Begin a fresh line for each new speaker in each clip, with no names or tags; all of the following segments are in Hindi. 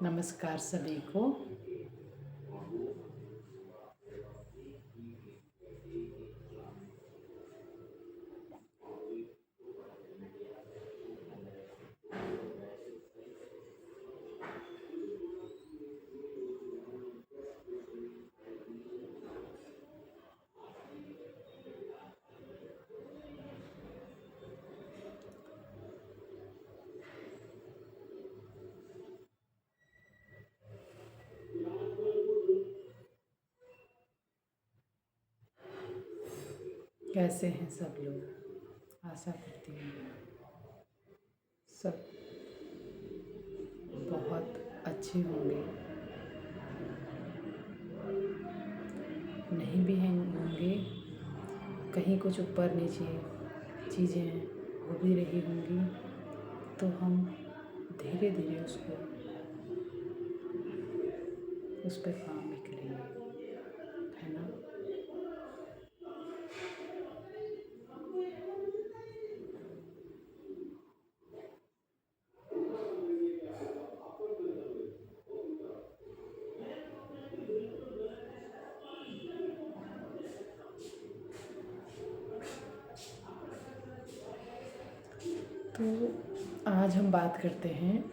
नमस्कार सभी को। कैसे हैं सब लोग? आशा करती हूँ सब बहुत अच्छे होंगे। नहीं भी होंगे, कहीं कुछ ऊपर नीचे चीज़ें हो भी रही होंगी, तो हम धीरे धीरे उस पर काम भी करेंगे, है ना। तो आज हम बात करते हैं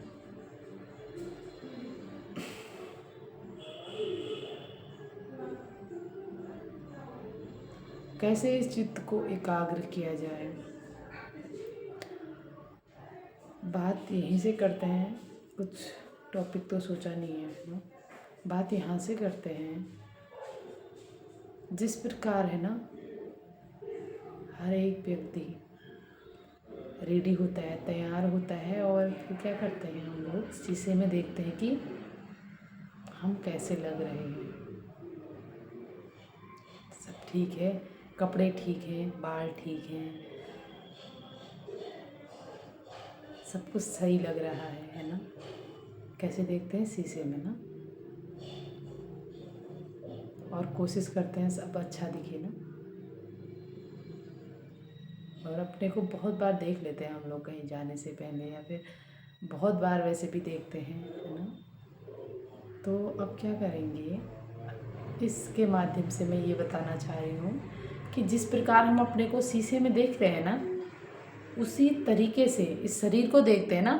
कैसे इस चित्त को एकाग्र किया जाए। बात यहीं से करते हैं, कुछ टॉपिक तो सोचा नहीं है ना। बात यहाँ से करते हैं, जिस प्रकार है ना, हर एक व्यक्ति रेडी होता है, तैयार होता है, और फिर क्या करते हैं, हम लोग शीशे में देखते हैं कि हम कैसे लग रहे हैं। सब ठीक है, कपड़े ठीक हैं, बाल ठीक हैं, सब कुछ सही लग रहा है ना। कैसे देखते हैं? शीशे में ना, और कोशिश करते हैं सब अच्छा दिखे ना। और अपने को बहुत बार देख लेते हैं हम लोग कहीं जाने से पहले, या फिर बहुत बार वैसे भी देखते हैं, है ना। तो अब क्या करेंगे, इसके माध्यम से मैं ये बताना चाह रही हूँ कि जिस प्रकार हम अपने को शीशे में देख रहे हैं ना, उसी तरीके से इस शरीर को देखते हैं ना।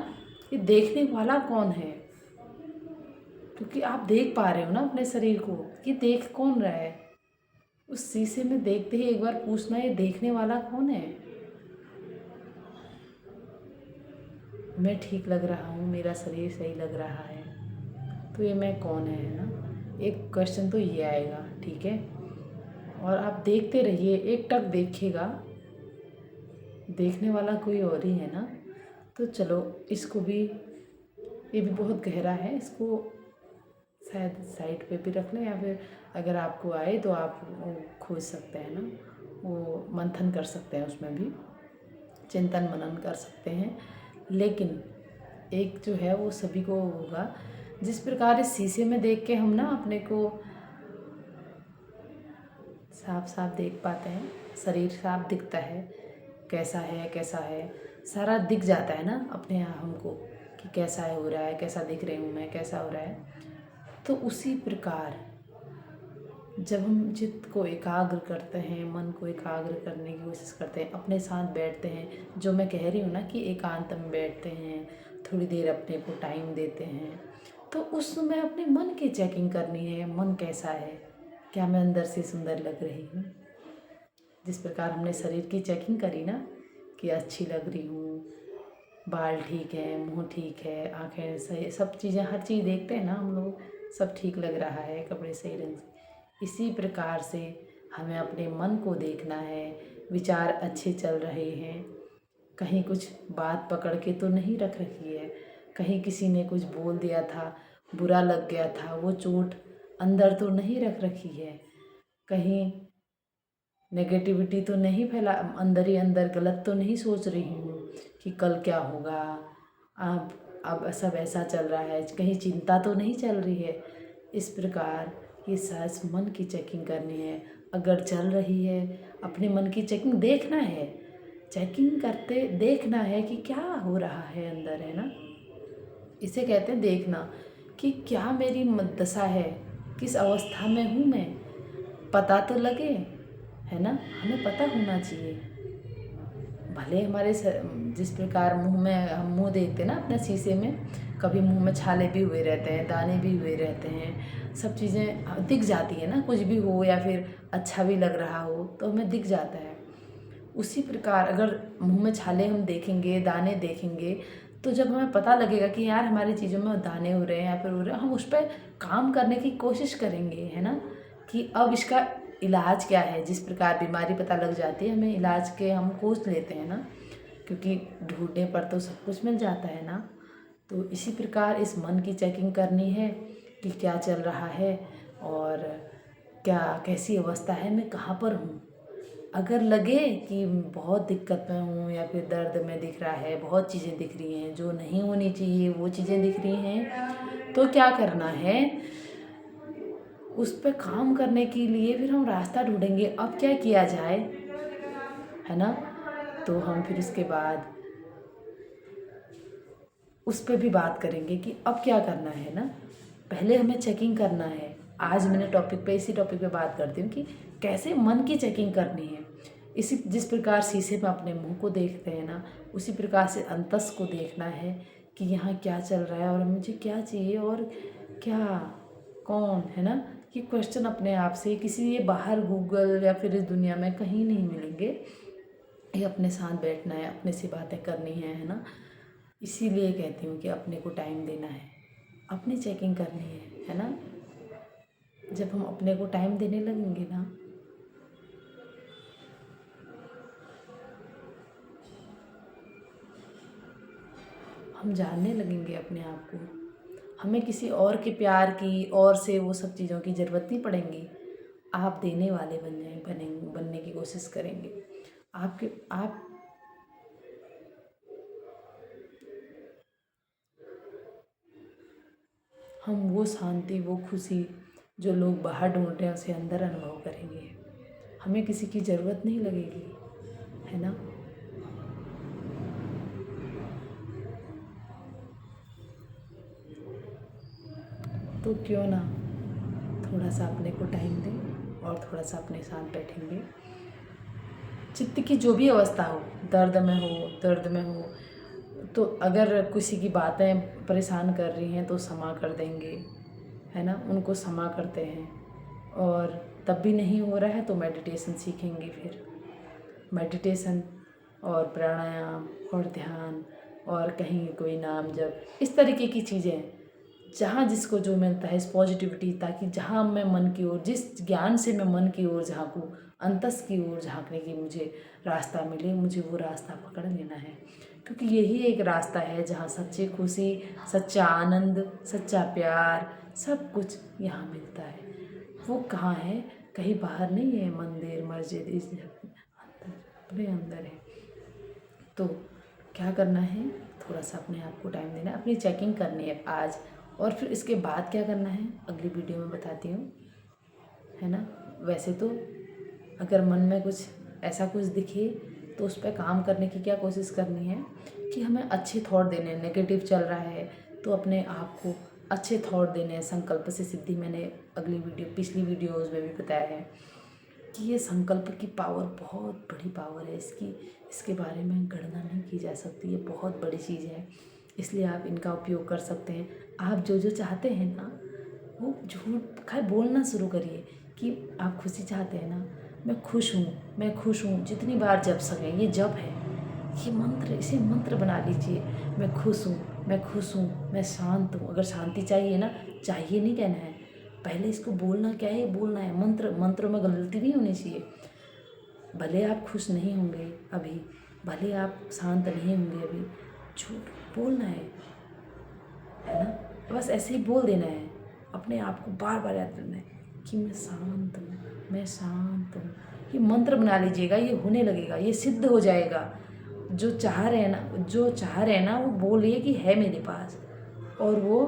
ये देखने वाला कौन है? क्योंकि आप देख पा रहे हो ना अपने शरीर को, कि देख कौन रहा है। उस शीशे में देखते ही एक बार पूछना, ये देखने वाला कौन है? मैं ठीक लग रहा हूँ, मेरा शरीर सही लग रहा है, तो ये मैं कौन है ना। एक क्वेश्चन तो ये आएगा, ठीक है। और आप देखते रहिए, एक टक देखिएगा, देखने वाला कोई और ही है ना। तो चलो इसको भी, ये भी बहुत गहरा है, इसको शायद साइड पे भी रख लें, या फिर अगर आपको आए तो आप वो खोज सकते हैं ना, वो मंथन कर सकते हैं, उसमें भी चिंतन मनन कर सकते हैं। लेकिन एक जो है वो सभी को होगा, जिस प्रकार इस शीशे में देख के हम ना अपने को साफ साफ देख पाते हैं, शरीर साफ दिखता है, कैसा है कैसा है, सारा दिख जाता है ना अपने यहाँ हमको, कि कैसा है, हो रहा है, कैसा दिख रही हूँ मैं, कैसा हो रहा है। तो उसी प्रकार जब हम चित्त को एकाग्र करते हैं, मन को एकाग्र करने की कोशिश करते हैं, अपने साथ बैठते हैं, जो मैं कह रही हूँ ना कि एकांत में बैठते हैं, थोड़ी देर अपने को टाइम देते हैं, तो उस समय अपने मन की चेकिंग करनी है। मन कैसा है, क्या मैं अंदर से सुंदर लग रही हूँ? जिस प्रकार हमने शरीर की चेकिंग करी ना, कि अच्छी लग रही हूँ, बाल ठीक है, मुंह ठीक है, आँखें सही, सब चीज़ें, हर चीज़ देखते हैं ना हम लोग, सब ठीक लग रहा है, कपड़े सही रंग से। इसी प्रकार से हमें अपने मन को देखना है, विचार अच्छे चल रहे हैं, कहीं कुछ बात पकड़ के तो नहीं रख रखी है, कहीं किसी ने कुछ बोल दिया था, बुरा लग गया था, वो चोट अंदर तो नहीं रख रखी है, कहीं नेगेटिविटी तो नहीं फैला, अंदर ही अंदर गलत तो नहीं सोच रही हूँ कि कल क्या होगा, अब सब ऐसा चल रहा है, कहीं चिंता तो नहीं चल रही है। इस प्रकार ये सांस मन की चेकिंग करनी है। अगर चल रही है, अपने मन की चेकिंग देखना है, चेकिंग करते देखना है कि क्या हो रहा है अंदर, है ना। इसे कहते हैं देखना, कि क्या मेरी दशा है, किस अवस्था में हूँ मैं, पता तो लगे, है ना। हमें पता होना चाहिए। भले हमारे जिस प्रकार मुंह में हम मुंह देखते हैं ना अपने शीशे में, कभी मुंह में छाले भी हुए रहते हैं, दाने भी हुए रहते हैं, सब चीज़ें दिख जाती है ना, कुछ भी हो या फिर अच्छा भी लग रहा हो तो हमें दिख जाता है। उसी प्रकार अगर मुंह में छाले हम देखेंगे, दाने देखेंगे, तो जब हमें पता लगेगा कि यार हमारी चीज़ों में दाने हो रहे हैं या फिर हो रहे हैं, हम उस पर काम करने की कोशिश करेंगे, है ना। कि अब इसका इलाज क्या है। जिस प्रकार बीमारी पता लग जाती है, हमें इलाज के हम खोज लेते हैं ना, क्योंकि ढूंढने पर तो सब कुछ मिल जाता है ना। तो इसी प्रकार इस मन की चेकिंग करनी है कि क्या चल रहा है और क्या कैसी अवस्था है, मैं कहाँ पर हूँ। अगर लगे कि बहुत दिक्कत में हूँ या फिर दर्द में दिख रहा है, बहुत चीज़ें दिख रही हैं जो नहीं होनी चाहिए, वो चीज़ें दिख रही हैं, तो क्या करना है, उस पर काम करने के लिए फिर हम रास्ता ढूंढेंगे। अब क्या किया जाए, है ना। तो हम फिर उसके बाद उस पर भी बात करेंगे कि अब क्या करना है ना। पहले हमें चेकिंग करना है। आज मैंने इसी टॉपिक पे बात करती हूँ कि कैसे मन की चेकिंग करनी है। इसी जिस प्रकार शीशे में अपने मुंह को देखते हैं ना, उसी प्रकार से अंतस को देखना है कि यहाँ क्या चल रहा है और मुझे क्या चाहिए और क्या कौन, है ना। ये क्वेश्चन अपने आप से किसी ये बाहर गूगल या फिर इस दुनिया में कहीं नहीं मिलेंगे। ये अपने साथ बैठना है, अपने से बातें करनी है ना। इसीलिए कहती हूँ कि अपने को टाइम देना है, अपनी चेकिंग करनी है ना। जब हम अपने को टाइम देने लगेंगे ना, हम जानने लगेंगे अपने आप को। हमें किसी और के प्यार की और से वो सब चीज़ों की ज़रूरत नहीं पड़ेंगी। आप देने वाले बनने की कोशिश करेंगे। आप हम वो शांति, वो खुशी जो लोग बाहर ढूंढ रहे हैं उसे अंदर अनुभव करेंगे। हमें किसी की ज़रूरत नहीं लगेगी, है ना। तो क्यों ना थोड़ा सा अपने को टाइम दें और थोड़ा सा अपने साथ बैठेंगे। चित्त की जो भी अवस्था हो, दर्द में हो, तो अगर किसी की बातें परेशान कर रही हैं तो क्षमा कर देंगे, है ना। उनको क्षमा करते हैं। और तब भी नहीं हो रहा है तो मेडिटेशन सीखेंगे। फिर मेडिटेशन और प्राणायाम और ध्यान और कहीं कोई नाम जप, इस तरीके की चीज़ें जहाँ जिसको जो मिलता है, इस पॉजिटिविटी, ताकि जहाँ मैं मन की ओर, जिस ज्ञान से मैं मन की ओर झाँकूँ, अंतस की ओर झाँकने की मुझे रास्ता मिले, मुझे वो रास्ता पकड़ लेना है। क्योंकि यही एक रास्ता है जहाँ सच्ची खुशी, सच्चा आनंद, सच्चा प्यार, सब कुछ यहाँ मिलता है। वो कहाँ है, कहीं बाहर नहीं है। मंदिर मस्जिद इस अपने अंदर है। तो क्या करना है, थोड़ा सा अपने आप को टाइम देना है, अपनी चेकिंग करनी है आज। और फिर इसके बाद क्या करना है अगली वीडियो में बताती हूँ, है ना। वैसे तो अगर मन में कुछ ऐसा कुछ दिखे तो उस पर काम करने की क्या कोशिश करनी है कि हमें अच्छे थॉट देने हैं। नेगेटिव चल रहा है तो अपने आप को अच्छे थॉट देने हैं। संकल्प से सिद्धि, मैंने पिछली वीडियोज़ में भी बताया है कि ये संकल्प की पावर बहुत बड़ी पावर है। इसके बारे में गणना नहीं की जा सकती। ये बहुत बड़ी चीज़ है, इसलिए आप इनका उपयोग कर सकते हैं। आप जो जो चाहते हैं ना, वो झूठ खैर बोलना शुरू करिए कि आप खुशी चाहते हैं ना। मैं खुश हूँ जितनी बार जप सकें, ये जप है, ये मंत्र, इसे मंत्र बना लीजिए। मैं खुश हूँ, मैं खुश हूँ, मैं शांत हूँ। अगर शांति चाहिए ना, चाहिए नहीं कहना है, पहले इसको बोलना क्या है, बोलना है। मंत्रों में गलती नहीं होनी चाहिए। भले आप खुश नहीं होंगे अभी, भले आप शांत नहीं होंगे अभी, झूठ बोलना है ना। बस ऐसे ही बोल देना है, अपने आप को बार बार याद करना है कि मैं शांत हूँ, मैं शांत हूँ। ये मंत्र बना लीजिएगा, ये होने लगेगा, ये सिद्ध हो जाएगा। जो चाह रहे हैं ना वो बोलिए कि है मेरे पास, और वो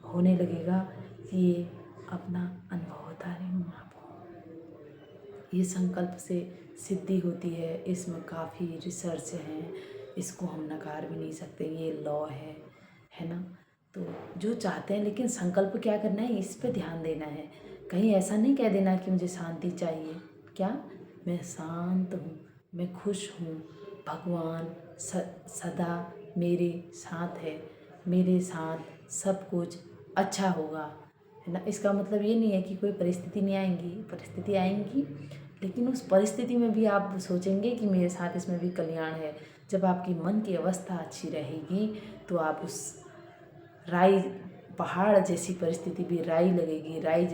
होने लगेगा। ये अपना अनुभव बता रही हूँ आपको। ये संकल्प से सिद्धि होती है, इसमें काफ़ी रिसर्च है, इसको हम नकार भी नहीं सकते, ये लॉ है ना। तो जो चाहते हैं, लेकिन संकल्प क्या करना है इस पे ध्यान देना है। कहीं ऐसा नहीं कह देना कि मुझे शांति चाहिए। क्या, मैं शांत हूँ, मैं खुश हूँ, भगवान सदा मेरे साथ है, मेरे साथ सब कुछ अच्छा होगा, है ना। इसका मतलब ये नहीं है कि कोई परिस्थिति नहीं आएंगी, परिस्थिति आएंगी, लेकिन उस परिस्थिति में भी आप सोचेंगे कि मेरे साथ इसमें भी कल्याण है। जब आपकी मन की अवस्था अच्छी रहेगी तो आप उस राई, पहाड़ जैसी परिस्थिति भी राई लगेगी, राई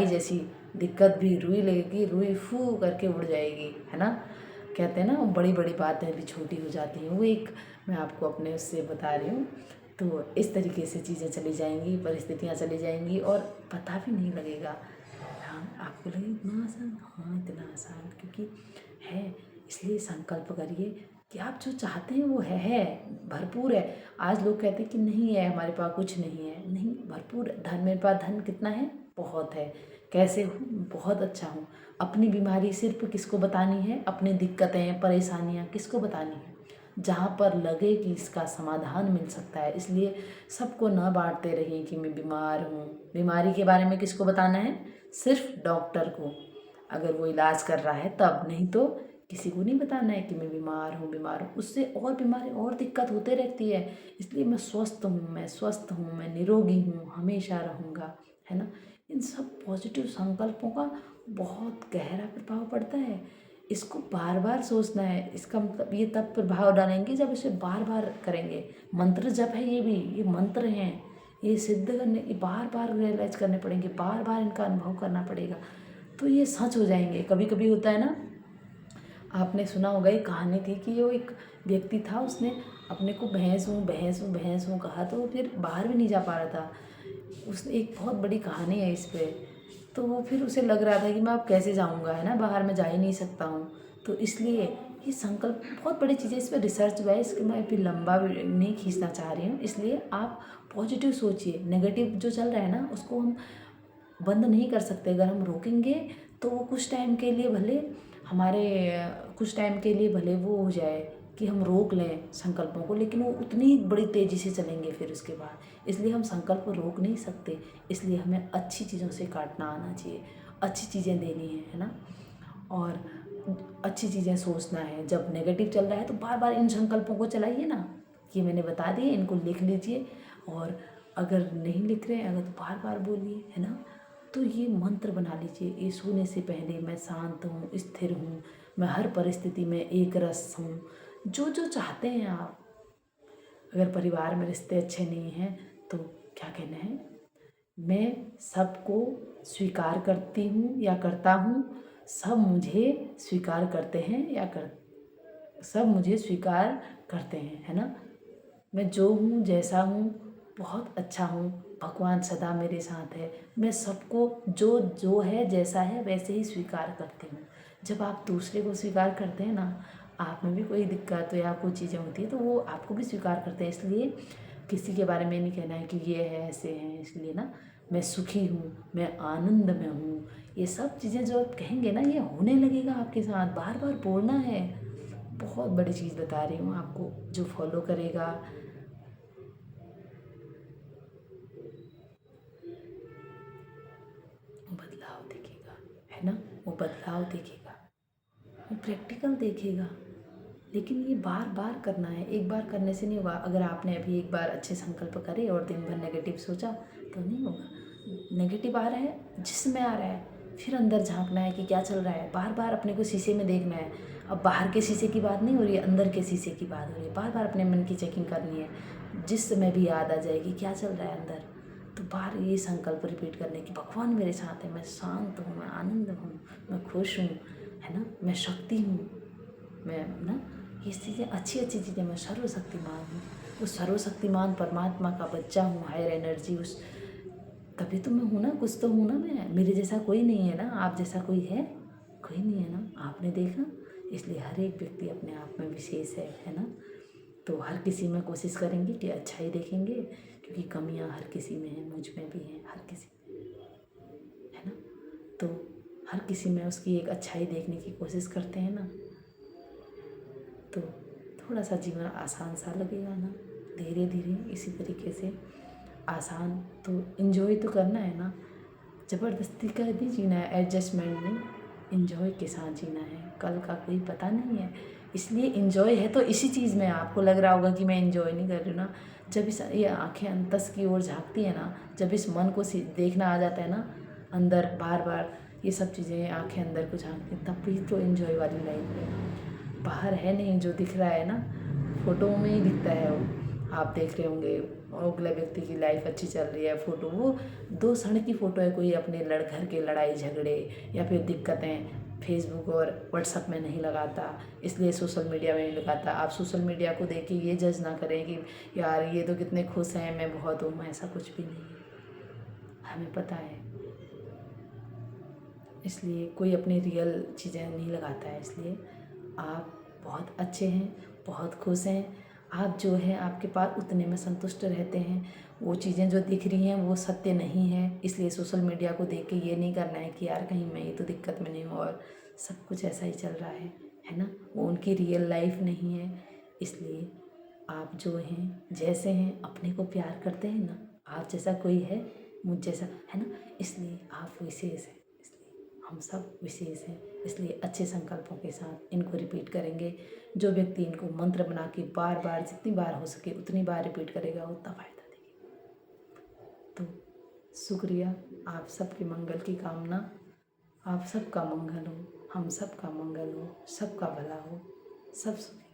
जैसी दिक्कत भी रुई लगेगी, रुई फू करके उड़ जाएगी, है ना। कहते हैं ना, बड़ी बड़ी बातें भी छोटी हो जाती हैं, वो एक मैं आपको अपने उससे बता रही हूँ। तो इस तरीके से चीज़ें चली जाएंगी, परिस्थितियाँ चली जाएंगी और पता भी नहीं लगेगा। हाँ, आपको लगे इतना आसान, हाँ इतना आसान, क्योंकि है। इसलिए संकल्प करिए कि आप जो चाहते हैं वो है, भरपूर है। आज लोग कहते हैं कि नहीं है, हमारे पास कुछ नहीं है, नहीं, भरपूर धन, मेरे पास धन कितना है, बहुत है। कैसे हूँ, बहुत अच्छा हूँ। अपनी बीमारी सिर्फ किसको बतानी है, अपनी दिक्कतें परेशानियाँ किसको बतानी है, जहाँ पर लगे कि इसका समाधान मिल सकता है। इसलिए सबको न बांटते रहिए कि मैं बीमार हूँ। बीमारी के बारे में किसको बताना है, सिर्फ डॉक्टर को, अगर वो इलाज कर रहा है तब, नहीं तो किसी को नहीं बताना है कि मैं बीमार हूँ, बीमार हूँ। उससे और बीमारी और दिक्कत होते रहती है। इसलिए मैं स्वस्थ हूँ, मैं स्वस्थ हूँ, मैं निरोगी हूँ, हमेशा रहूँगा, है ना। इन सब पॉजिटिव संकल्पों का बहुत गहरा प्रभाव पड़ता है। इसको बार बार सोचना है। इसका मतलब ये तब प्रभाव डालेंगे जब इसे बार बार करेंगे। मंत्र जप है, ये भी, ये मंत्र हैं, ये सिद्ध करने, ये बार बार रियलाइज करने पड़ेंगे, बार बार इनका अनुभव करना पड़ेगा, तो ये सच हो जाएंगे। कभी कभी होता है ना, आपने सुना होगा, एक कहानी थी कि वो एक व्यक्ति था, उसने अपने को भैंस हूँ भैंस हूँ भैंस हूँ कहा, तो फिर बाहर भी नहीं जा पा रहा था। उसने, एक बहुत बड़ी कहानी है इस पे, तो वो फिर उसे लग रहा था कि मैं अब कैसे जाऊँगा, है ना, बाहर मैं जा ही नहीं सकता हूँ। तो इसलिए ये संकल्प बहुत बड़ी चीज़ है, इस पर रिसर्च हुआ है, इसके मैं फिर लंबा नहीं खींचना चाह रही हूँ। इसलिए आप पॉजिटिव सोचिए। नेगेटिव जो चल रहा है ना, उसको हम बंद नहीं कर सकते। अगर हम रोकेंगे तो वो कुछ टाइम के लिए भले हमारे, कुछ टाइम के लिए भले वो हो जाए कि हम रोक लें संकल्पों को, लेकिन वो उतनी बड़ी तेज़ी से चलेंगे फिर उसके बाद। इसलिए हम संकल्प को रोक नहीं सकते। इसलिए हमें अच्छी चीज़ों से काटना आना चाहिए, अच्छी चीज़ें देनी है ना, और अच्छी चीज़ें सोचना है। जब नेगेटिव चल रहा है तो बार बार इन संकल्पों को चलाइए ना, ये मैंने बता दिए, इनको लिख लीजिए। और अगर नहीं लिख रहे हैं, अगर तो बार बार बोलिए, है ना। तो ये मंत्र बना लीजिए, ये सोने से पहले मैं शांत हूँ, स्थिर हूँ, मैं हर परिस्थिति में एक रस हूँ। जो जो चाहते हैं आप। अगर परिवार में रिश्ते अच्छे नहीं हैं तो क्या कहना है, मैं सबको स्वीकार करती हूँ या करता हूँ, सब मुझे स्वीकार करते हैं या कर सब मुझे स्वीकार करते हैं, है ना। मैं जो हूँ, जैसा हूँ, बहुत अच्छा हूँ, भगवान सदा मेरे साथ है। मैं सबको जो जो है, जैसा है वैसे ही स्वीकार करती हूँ। जब आप दूसरे को स्वीकार करते हैं ना, आप में भी कोई दिक्कत या कोई चीज़ें होती है तो वो आपको भी स्वीकार करते हैं। इसलिए किसी के बारे में नहीं कहना है कि ये है, ऐसे हैं। इसलिए ना, मैं सुखी हूँ, मैं आनंद में हूँ, ये सब चीज़ें जो आप कहेंगे ना, ये होने लगेगा आपके साथ। बार बार बोलना है। बहुत बड़ी चीज़ बता रही हूँ आपको, जो फॉलो करेगा वो बदलाव देखेगा, है ना, वो बदलाव देखेगा, वो प्रैक्टिकल देखेगा। लेकिन ये बार बार करना है, एक बार करने से नहीं होगा। अगर आपने अभी एक बार अच्छे संकल्प करे और दिन भर नेगेटिव सोचा तो नहीं होगा। नेगेटिव आ रहा है, जिसमें आ रहा है, फिर अंदर झांकना है कि क्या चल रहा है। बार बार अपने को शीशे में देखना है। अब बाहर के शीशे की बात नहीं हो रही है, अंदर के शीशे की बात हो रही है। बार बार अपने मन की चेकिंग करनी है, जिस समय भी याद आ जाएगी क्या चल रहा है अंदर, तो बार ये संकल्प रिपीट करने की, भगवान मेरे साथ है, मैं शांत हूँ, मैं आनंद हूँ, मैं खुश हूँ, है ना, मैं शक्ति हूँ, मैं ना, ये चीज़ें अच्छी अच्छी चीज़ें, मैं सर्वशक्तिमान हूँ, उस सर्वशक्तिमान परमात्मा का बच्चा हूँ, हायर एनर्जी, उस, तभी तो मैं हूँ ना, कुछ तो हूँ ना मैं। मेरे जैसा कोई नहीं है ना, आप जैसा कोई है, कोई नहीं है ना, आपने देखा। इसलिए हर एक व्यक्ति अपने आप में विशेष है ना। तो हर किसी में कोशिश करेंगे कि अच्छा ही देखेंगे, क्योंकि कमियां हर किसी में हैं, मुझ में भी हैं, हर किसी में, है ना। तो हर किसी में उसकी एक अच्छाई देखने की कोशिश करते हैं ना, तो थोड़ा सा जीवन आसान सा लगेगा ना। धीरे धीरे इसी तरीके से आसान। तो इन्जॉय तो करना है ना, ज़बरदस्ती का नहीं जीना है, एडजस्टमेंट नहीं, इन्जॉय के साथ जीना है। कल का कोई पता नहीं है, इसलिए इन्जॉय है तो इसी चीज़ में। आपको लग रहा होगा कि मैं इन्जॉय नहीं कर रही हूँ ना, जब इस ये आँखें अंतस की ओर झाँकती है ना, जब इस मन को देखना आ जाता है ना अंदर, बार बार ये सब चीज़ें आँखें अंदर को झाँकती हैं, तब भी तो इन्जॉय वाली लाइफ है। बाहर है नहीं, जो दिख रहा है ना फ़ोटो में ही दिखता है वो। आप देख रहे होंगे अगले व्यक्ति की लाइफ अच्छी चल रही है, फ़ोटो वो 2 क्षण की फ़ोटो है, कोई अपने घर के लड़ाई झगड़े या फिर दिक्कतें फेसबुक और व्हाट्सअप में नहीं लगाता, इसलिए सोशल मीडिया में नहीं लगाता। आप सोशल मीडिया को देख के ये जज ना करें कि यार ये तो कितने खुश हैं, मैं बहुत हूँ। ऐसा कुछ भी नहीं है, हमें पता है। इसलिए कोई अपनी रियल चीज़ें नहीं लगाता है। इसलिए आप बहुत अच्छे हैं, बहुत खुश हैं। आप जो हैं आपके पास उतने में संतुष्ट रहते हैं। वो चीज़ें जो दिख रही हैं वो सत्य नहीं है, इसलिए सोशल मीडिया को देख के ये नहीं करना है कि यार कहीं मैं ये तो दिक्कत में नहीं हूँ और सब कुछ ऐसा ही चल रहा है ना। वो उनकी रियल लाइफ नहीं है। इसलिए आप जो हैं जैसे हैं अपने को प्यार करते हैं ना, आप जैसा कोई है मुझ जैसा है ना, इसलिए आप विशेष हैं। इसलिए हम सब विशेष हैं। इसलिए अच्छे संकल्पों के साथ इनको रिपीट करेंगे। जो व्यक्ति इनको मंत्र बना के बार बार जितनी बार हो सके उतनी बार रिपीट करेगा उतना फ़ायदा देगी। तो शुक्रिया, आप सबके मंगल की कामना। आप सबका मंगल हो, हम सबका मंगल हो, सबका भला हो, सब सुखी।